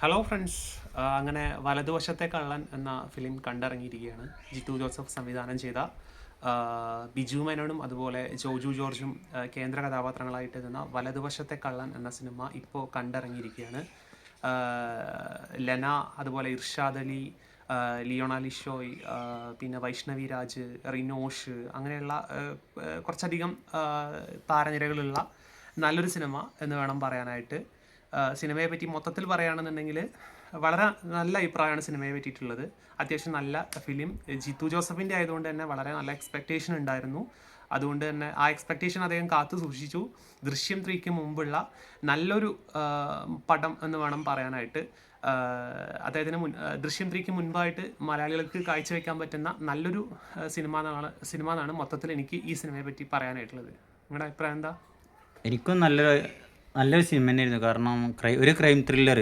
Hello friends, അങ്ങനെ വലതുവശത്തെ കള്ളൻ എന്ന ഫിലിം കണ്ടിറങ്ങിയിരിക്കുകയാണ്. ജിത്തു ജോസഫ് സംവിധാനം ചെയ്ത ബിജു മേനോനും അതുപോലെ ജോജു ജോർജും കേന്ദ്ര കഥാപാത്രങ്ങളായിട്ട് എത്തുന്ന വലതുവശത്തെ കള്ളൻ എന്ന സിനിമ ഇപ്പോൾ കണ്ടിറങ്ങിയിരിക്കുകയാണ്. ലെന, അതുപോലെ ഇർഷാദ് അലി, ലിയോണ ലിഷോയ്, പിന്നെ വൈഷ്ണവി രാജ്, റിനോഷ്, അങ്ങനെയുള്ള കുറച്ചധികം താരനിരകളുള്ള നല്ലൊരു സിനിമ എന്ന് വേണം പറയാനായിട്ട്. സിനിമയെ പറ്റി മൊത്തത്തിൽ പറയുകയാണെന്നുണ്ടെങ്കിൽ വളരെ നല്ല അഭിപ്രായമാണ് സിനിമയെ പറ്റിയിട്ടുള്ളത്. അത്യാവശ്യം നല്ല ഫിലിം. ജിത്തു ജോസഫിൻ്റെ ആയതുകൊണ്ട് തന്നെ വളരെ നല്ല എക്സ്പെക്റ്റേഷൻ ഉണ്ടായിരുന്നു. അതുകൊണ്ട് തന്നെ ആ എക്സ്പെക്റ്റേഷൻ അദ്ദേഹം കാത്തു സൂക്ഷിച്ചു. ദൃശ്യം 3ക്ക് മുമ്പുള്ള നല്ലൊരു പടം എന്ന് വേണം പറയാനായിട്ട്. അദ്ദേഹത്തിന് ദൃശ്യം 3ക്ക് മുൻപായിട്ട് മലയാളികൾക്ക് കാഴ്ചവെക്കാൻ പറ്റുന്ന നല്ലൊരു സിനിമ എന്നാണ് മൊത്തത്തിൽ എനിക്ക് ഈ സിനിമയെ പറ്റി പറയാനായിട്ടുള്ളത്. നിങ്ങളുടെ അഭിപ്രായം എന്താ? എനിക്കും നല്ലൊരു സിനിമ തന്നെയായിരുന്നു. കാരണം ഒരു ക്രൈം ത്രില്ലർ.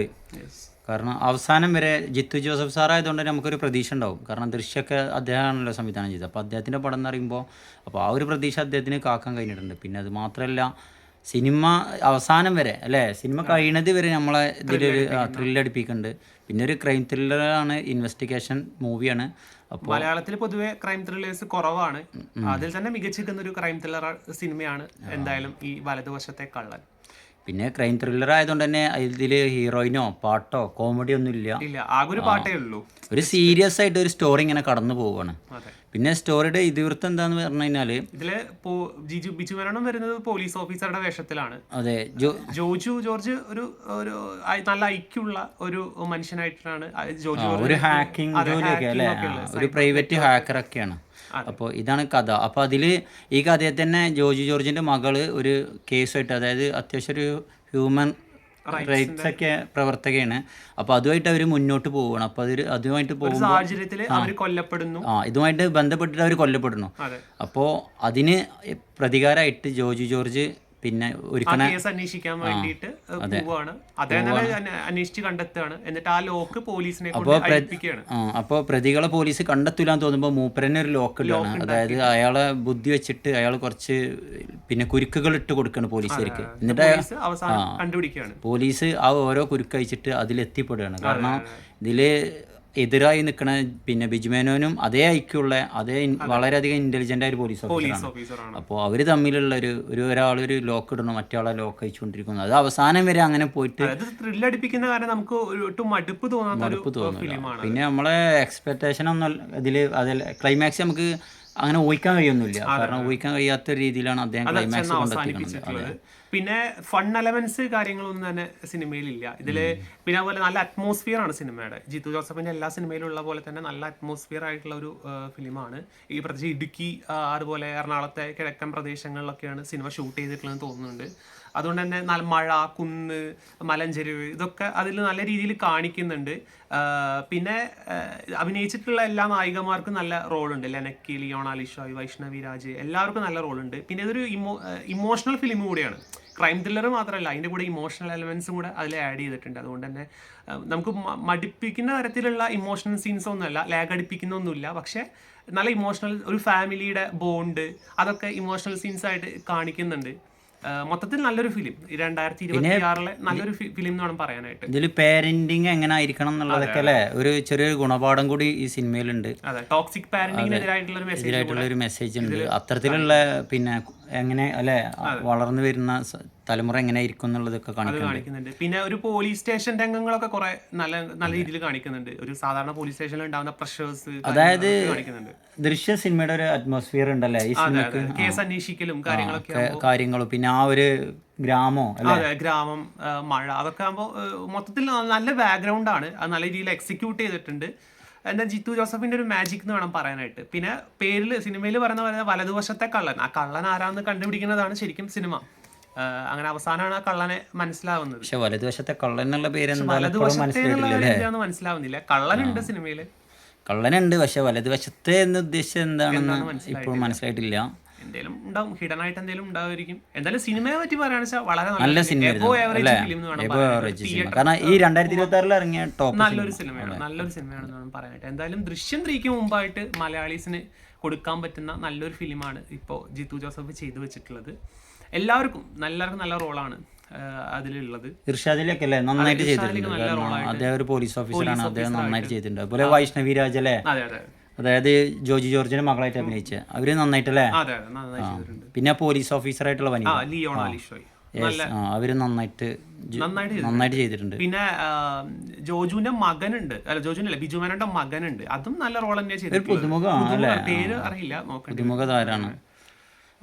കാരണം അവസാനം വരെ ജിത്തു ജോസഫ് സാറായതുകൊണ്ട് തന്നെ നമുക്കൊരു പ്രതീക്ഷ ഉണ്ടാവും. കാരണം ദൃശ്യമൊക്കെ അദ്ദേഹമാണല്ലോ സംവിധാനം ചെയ്തത്. അപ്പോൾ അദ്ദേഹത്തിൻ്റെ പടം എന്ന് പറയുമ്പോൾ ആ ഒരു പ്രതീക്ഷ അദ്ദേഹത്തിന് കാക്കാൻ കഴിഞ്ഞിട്ടുണ്ട്. പിന്നെ അത് മാത്രമല്ല, സിനിമ അവസാനം വരെ സിനിമ കഴിയുന്നത് വരെ നമ്മളെ ഇതിലൊരു ത്രില്ലടിപ്പിക്കുന്നുണ്ട്. പിന്നെ ഒരു ക്രൈം ത്രില്ലറാണ്, ഇൻവെസ്റ്റിഗേഷൻ മൂവിയാണ്. അപ്പോൾ മലയാളത്തിൽ പൊതുവെ ക്രൈം ത്രില്ലേഴ്സ് കുറവാണ്. അതിൽ തന്നെ മികച്ചിരിക്കുന്ന ഒരു ക്രൈം ത്രില്ലർ സിനിമയാണ് എന്തായാലും ഈ വലതുവശത്തെ കള്ളൻ. പിന്നെ ക്രൈം ത്രില്ലർ ആയതുകൊണ്ട് തന്നെ ഇതിൽ ഹീറോയിനോ പാട്ടോ കോമഡിയോ ഒന്നും ഇല്ല. ആകെ ഒരു പാട്ടേ ഉള്ളൂ. ഒരു സീരിയസ് ആയിട്ട് ഒരു സ്റ്റോറി ഇങ്ങനെ കടന്നു പോവുകയാണ്. പിന്നെ സ്റ്റോറിയുടെ ഇതിവൃത്തം എന്താന്ന് പറഞ്ഞു കഴിഞ്ഞാല് ഇതില് ബിജു മേനോനും വരുന്നത് പോലീസ് ഓഫീസറുടെ വേഷത്തിലാണ്. അതെ, ജോജു ജോർജ് ഒരു നല്ല ഐക്യമുള്ള ഒരു മനുഷ്യനായിട്ടാണ്. ഒരു ഹാക്കിംഗ് ജോലിയൊക്കെ അല്ലേ, ഒരു പ്രൈവറ്റ് ഹാക്കറൊക്കെയാണ്. അപ്പോൾ ഇതാണ് കഥ. അപ്പോൾ അതിൽ ഈ കഥയെ തന്നെ ജോജു ജോർജിൻ്റെ മകള് ഒരു കേസുമായിട്ട്, അതായത് അത്യാവശ്യം ഒരു ഹ്യൂമൻ റൈറ്റ്സ് ഒക്കെ പ്രവർത്തകയാണ്. അപ്പോൾ അതുമായിട്ട് അവർ മുന്നോട്ട് പോവുകയാണ്. അപ്പോൾ അതുമായിട്ട് പോകുമ്പോൾ ഇതുമായിട്ട് ബന്ധപ്പെട്ടിട്ട് അവർ കൊല്ലപ്പെടുന്നു. അപ്പോൾ അതിന് പ്രതികാരമായിട്ട് ജോജു ജോർജ് പിന്നെ അന്വേഷിക്കാൻ വേണ്ടിയിട്ട് പോവാണ്. അന്വേഷിച്ച് കണ്ടെത്തുകയാണ്. എന്നിട്ട് ആ ലോക്ക് പോലീസിനെ അപ്പോൾ പ്രതികളെ പോലീസ് കണ്ടെത്തൂലെന്ന് തോന്നുമ്പോൾ മൂപ്പരനെ ഒരു ലോക്ക് ഇടാണ്. അതായത് അയാളെ ബുദ്ധി വെച്ചിട്ട് അയാൾ കുറച്ച് പിന്നെ കുരുക്കുകൾ ഇട്ട് കൊടുക്കുകയാണ് പോലീസുകാർക്ക്. എന്നിട്ട് പോലീസ് ആ ഓരോ കുരുക്ക് അയച്ചിട്ട് അതിലെത്തിപ്പെടുകയാണ്. കാരണം ഇതില് എതിരായി നിൽക്കുന്ന പിന്നെ ബിജുമേനോനും അതേ ഐക്യമുള്ള വളരെയധികം ഇന്റലിജന്റ് ആയ ഒരു പോലീസ് ഓഫീസറാണ്. അപ്പോൾ അവർ തമ്മിലുള്ള ഒരാളൊരു ലോക്ക് ഇടണം, മറ്റേ ലോക്ക് അയച്ചുകൊണ്ടിരിക്കുന്നു. അത് അവസാനം വരെ അങ്ങനെ പോയിട്ട് മടുപ്പ് തോന്നുന്നില്ല. പിന്നെ നമ്മളെ എക്സ്പെക്ടേഷൻ ഒന്നും അതിൽ ക്ലൈമാക്സ് നമുക്ക് അങ്ങനെ ഊഹിക്കാൻ കഴിയൊന്നുമില്ല. കാരണം ഊഹിക്കാൻ കഴിയാത്ത രീതിയിലാണ് അദ്ദേഹം ക്ലൈമാക്സ് കൊണ്ടെത്തിക്കുന്നത്. പിന്നെ ഫൺ എലമെന്റ്സ് കാര്യങ്ങളൊന്നും തന്നെ സിനിമയിലില്ല ഇതില്. പിന്നെ അതുപോലെ നല്ല അറ്റ്മോസ്ഫിയർ ആണ് സിനിമയുടെ. ജിത്തു ജോസഫിന്റെ എല്ലാ സിനിമയിലും ഉള്ള പോലെ തന്നെ നല്ല അറ്റ്മോസ്ഫിയർ ആയിട്ടുള്ള ഒരു ഫിലിമാണ്. ഈ പ്രത്യേകിച്ച് ഇടുക്കി, അതുപോലെ എറണാകുളത്തെ കിഴക്കൻ പ്രദേശങ്ങളിലൊക്കെയാണ് സിനിമ ഷൂട്ട് ചെയ്തിട്ടുള്ളതെന്ന് തോന്നുന്നുണ്ട്. അതുകൊണ്ട് തന്നെ നല്ല മഴ, കുന്ന്, മലഞ്ചെരിവ്, ഇതൊക്കെ അതിൽ നല്ല രീതിയിൽ കാണിക്കുന്നുണ്ട്. പിന്നെ അഭിനയിച്ചിട്ടുള്ള എല്ലാ നായികമാർക്കും നല്ല റോളുണ്ട്. ലെനക്കി, ലിയോണ ലിഷോയ്, വൈഷ്ണവി രാജ്, എല്ലാവർക്കും നല്ല റോളുണ്ട്. പിന്നെ ഇതൊരു ഇമോഷണൽ ഫിലിം കൂടിയാണ്. ക്രൈം ത്രില്ലർ മാത്രമല്ല, അതിൻ്റെ കൂടെ ഇമോഷണൽ എലമെന്റ്സും കൂടെ അതിൽ ആഡ് ചെയ്തിട്ടുണ്ട്. അതുകൊണ്ട് തന്നെ നമുക്ക് മടിപ്പിക്കുന്ന തരത്തിലുള്ള ഇമോഷണൽ സീൻസ് ഒന്നുമല്ല, ലാഗ് അടിപ്പിക്കുന്ന ഒന്നുമില്ല. പക്ഷേ നല്ല ഇമോഷണൽ, ഒരു ഫാമിലിയുടെ ബോണ്ട്, അതൊക്കെ ഇമോഷണൽ സീൻസ് ആയിട്ട് കാണിക്കുന്നുണ്ട്. മൊത്തത്തിൽ നല്ലൊരു ഫിലിം, 2026 നല്ലൊരു ഫിലിം എന്ന് വേണം പറയാനായിട്ട്. ഇതിൽ പേരന്റിങ് എങ്ങനെ ആയിരിക്കണം എന്നുള്ളതൊക്കെ ഒരു ചെറിയൊരു ഗുണപാഠം കൂടി ഈ സിനിമയിലുണ്ട്. ടോക്സിക് പാരന്റിങ്ങിനെതിരായിട്ടുള്ള ഒരു മെസ്സേജ് ഉണ്ട്. അത്തരത്തിലുള്ള പിന്നെ എങ്ങനെ വളർന്നു വരുന്ന തലമുറ എങ്ങനെ ആയിരിക്കും എന്നുള്ളതൊക്കെ കാണിക്കുന്നുണ്ട്. പിന്നെ ഒരു പോലീസ് സ്റ്റേഷൻ രംഗങ്ങളൊക്കെ കുറെ നല്ല രീതിയിൽ കാണിക്കുന്നുണ്ട്. ഒരു സാധാരണ പോലീസ് സ്റ്റേഷനിൽ ഉണ്ടാകുന്ന പ്രഷേഴ്സ്, അതായത് ദൃശ്യ സിനിമയുടെ ഒരു അറ്റ്മോസ്ഫിയർ ഉണ്ടല്ലേ ഈ സിനിമക്ക്. കേസ് അന്വേഷിക്കലും കാര്യങ്ങളും പിന്നെ ആ ഒരു ഗ്രാമം, മഴ, അതൊക്കെ ആകുമ്പോൾ മൊത്തത്തിൽ നല്ല ബാക്ക്ഗ്രൗണ്ട് ആണ്. അത് നല്ല രീതിയിൽ എക്സിക്യൂട്ട് ചെയ്തിട്ടുണ്ട്. എന്താ ജിത്തു ജോസഫിന്റെ ഒരു മാജിക് എന്ന് വേണം പറയാനായിട്ട്. പിന്നെ സിനിമയിൽ പറയുന്ന വലതുവശത്തെ കള്ളൻ, ആ കള്ളൻ ആരാന്ന് കണ്ടുപിടിക്കുന്നതാണ് ശരിക്കും സിനിമ. അങ്ങനെ അവസാനമാണ് ആ കള്ളനെ മനസ്സിലാവുന്നത്. പക്ഷെ വലതുവശത്തെ കള്ളൻ എന്നുള്ള പേര് മനസ്സിലാവുന്നില്ല. കള്ളനുണ്ട് സിനിമയില്, കള്ളനുണ്ട്. പക്ഷെ വലതുവശത്തെ എന്ന് ഉദ്ദേശിച്ചത് എന്താണെന്ന് ഇപ്പോഴും മനസ്സിലായിട്ടില്ല. എന്തെങ്കിലും ഉണ്ടാവും, ഹിഡൻ ആയിട്ട് എന്തെങ്കിലും ഉണ്ടാവുമായിരിക്കും. എന്തായാലും സിനിമയെ പറ്റി പറയുകയാണെന്ന് വെച്ചാൽ വളരെ നല്ല സിനിമ, കാരണം ഈ 2026 ഇറങ്ങിയ നല്ലൊരു സിനിമയാണെന്ന് വേണം പറയാനായിട്ട്. എന്തായാലും ദൃശ്യം 3ക്ക് മുമ്പായിട്ട് മലയാളീസിന് കൊടുക്കാൻ പറ്റുന്ന നല്ലൊരു ഫിലിമാണ് ഇപ്പോൾ ജിത്തു ജോസഫ് ചെയ്തു വെച്ചിട്ടുള്ളത്. എല്ലാവർക്കും നല്ല റോളാണ്. അതിലുള്ളത്. ഇർഷാദിലൊക്കെ അല്ലേ നന്നായിട്ട് ചെയ്തിട്ടുണ്ട്. കാരണം അദ്ദേഹം ഒരു പോലീസ് ഓഫീസറാണ്, അദ്ദേഹം നന്നായിട്ട് ചെയ്തിട്ടുണ്ട്. അതുപോലെ വൈഷ്ണവി രാജ് അല്ലേ, അതെ അതെ അതായത് ജോജി ജോർജിന്റെ മകളായിട്ട് അഭിനയിച്ച അവര് നന്നായിട്ടല്ലേ. അതെ അതെ നന്നായി ചെയ്തിട്ടുണ്ട്. പിന്നെ പോലീസ് ഓഫീസറായിട്ടുള്ള വനിത ലിയോണ ലിഷോയ് അവര് നന്നായിട്ട് ചെയ്തിട്ടുണ്ട്. പിന്നെ ജോജുവിന്റെ മകനുണ്ട്, അല്ല ജോജുവിനല്ല ബിജു മേനോന്റെ മകനുണ്ട്, അതും നല്ല റോൾ തന്നെ ചെയ്തിട്ടുണ്ട്. പേര് അറിയില്ല, പുതുമുഖ താരാണ്.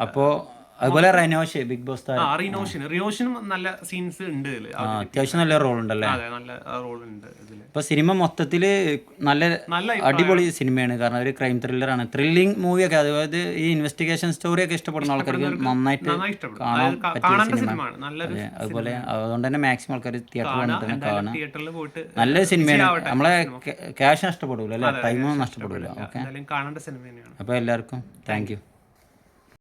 അപ്പോ അതുപോലെ റിനോഷ് ബിഗ് ബോസ് താരം, റിനോഷിനും നല്ല സീൻസ് ഉണ്ട് ഇതില്. അത്യാവശ്യം നല്ല റോൾ ഉണ്ടല്ലേ. അതെ നല്ല റോൾ ഉണ്ട് ഇതില്. ഇപ്പൊ സിനിമ മൊത്തത്തില് നല്ല അടിപൊളി സിനിമയാണ്. കാരണം ഒരു ക്രൈം ത്രില്ലറാണ്, ത്രില്ലിംഗ് മൂവിയൊക്കെ, അതായത് ഈ ഇൻവെസ്റ്റിഗേഷൻ സ്റ്റോറി ഒക്കെ ഇഷ്ടപ്പെടുന്ന ആൾക്കാർക്ക് നന്നായിട്ട് കാണാൻ പറ്റിയ സിനിമ. അതുപോലെ അതുകൊണ്ട് തന്നെ മാക്സിമം ആൾക്കാർ തിയേറ്ററിൽ വന്നിട്ട് തന്നെ കാണാം. നല്ല സിനിമയാണ്, നമ്മളെ ക്യാഷ് നഷ്ടപ്പെടില്ല അല്ലെ, ടൈമും നഷ്ടപ്പെടില്ല. ഓക്കെ, കാണേണ്ട സിനിമ തന്നെയാണ്. അപ്പോൾ എല്ലാവർക്കും താങ്ക് യു.